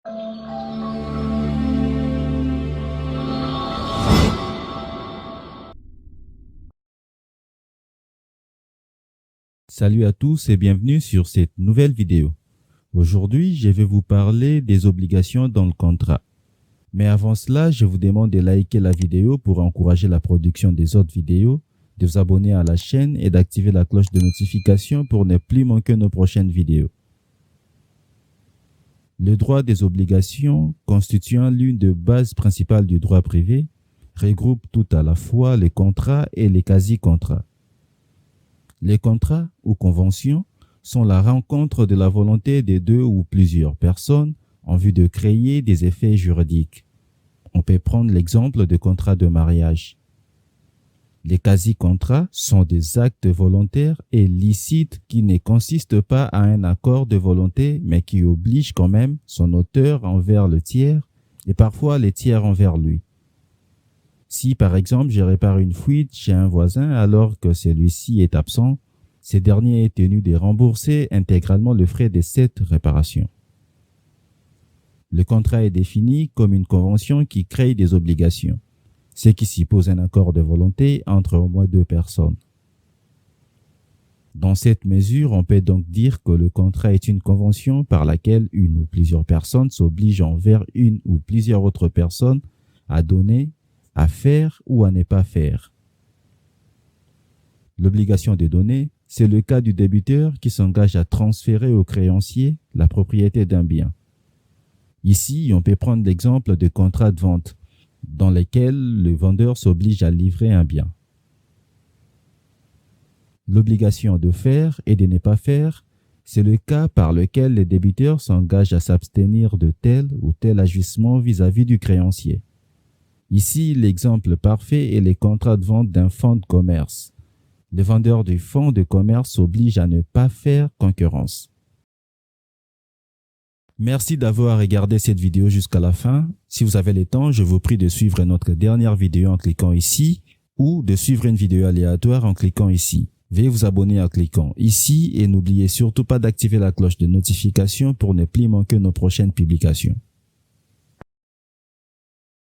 Salut à tous et bienvenue sur cette nouvelle vidéo. Aujourd'hui, je vais vous parler des obligations dans le contrat. Mais avant cela, je vous demande de liker la vidéo pour encourager la production des autres vidéos, de vous abonner à la chaîne et d'activer la cloche de notification pour ne plus manquer nos prochaines vidéos. Le droit des obligations, constituant l'une des bases principales du droit privé, regroupe tout à la fois les contrats et les quasi-contrats. Les contrats ou conventions sont la rencontre de la volonté de deux ou plusieurs personnes en vue de créer des effets juridiques. On peut prendre l'exemple de contrats de mariage. Les quasi-contrats sont des actes volontaires et licites qui ne consistent pas à un accord de volonté mais qui obligent quand même son auteur envers le tiers et parfois les tiers envers lui. Si par exemple je répare une fuite chez un voisin alors que celui-ci est absent, ce dernier est tenu de rembourser intégralement le frais de cette réparation. Le contrat est défini comme une convention qui crée des obligations, ce qui suppose un accord de volonté entre au moins deux personnes. Dans cette mesure, on peut donc dire que le contrat est une convention par laquelle une ou plusieurs personnes s'obligent envers une ou plusieurs autres personnes à donner, à faire ou à ne pas faire. L'obligation de donner, c'est le cas du débiteur qui s'engage à transférer au créancier la propriété d'un bien. Ici, on peut prendre l'exemple de contrats de vente dans lesquels le vendeur s'oblige à livrer un bien. L'obligation de faire et de ne pas faire, c'est le cas par lequel le débiteur s'engage à s'abstenir de tel ou tel agissement vis-à-vis du créancier. Ici, l'exemple parfait est les contrats de vente d'un fonds de commerce. Le vendeur du fonds de commerce s'oblige à ne pas faire concurrence. Merci d'avoir regardé cette vidéo jusqu'à la fin. Si vous avez le temps, je vous prie de suivre notre dernière vidéo en cliquant ici ou de suivre une vidéo aléatoire en cliquant ici. Veuillez vous abonner en cliquant ici et n'oubliez surtout pas d'activer la cloche de notification pour ne plus manquer nos prochaines publications.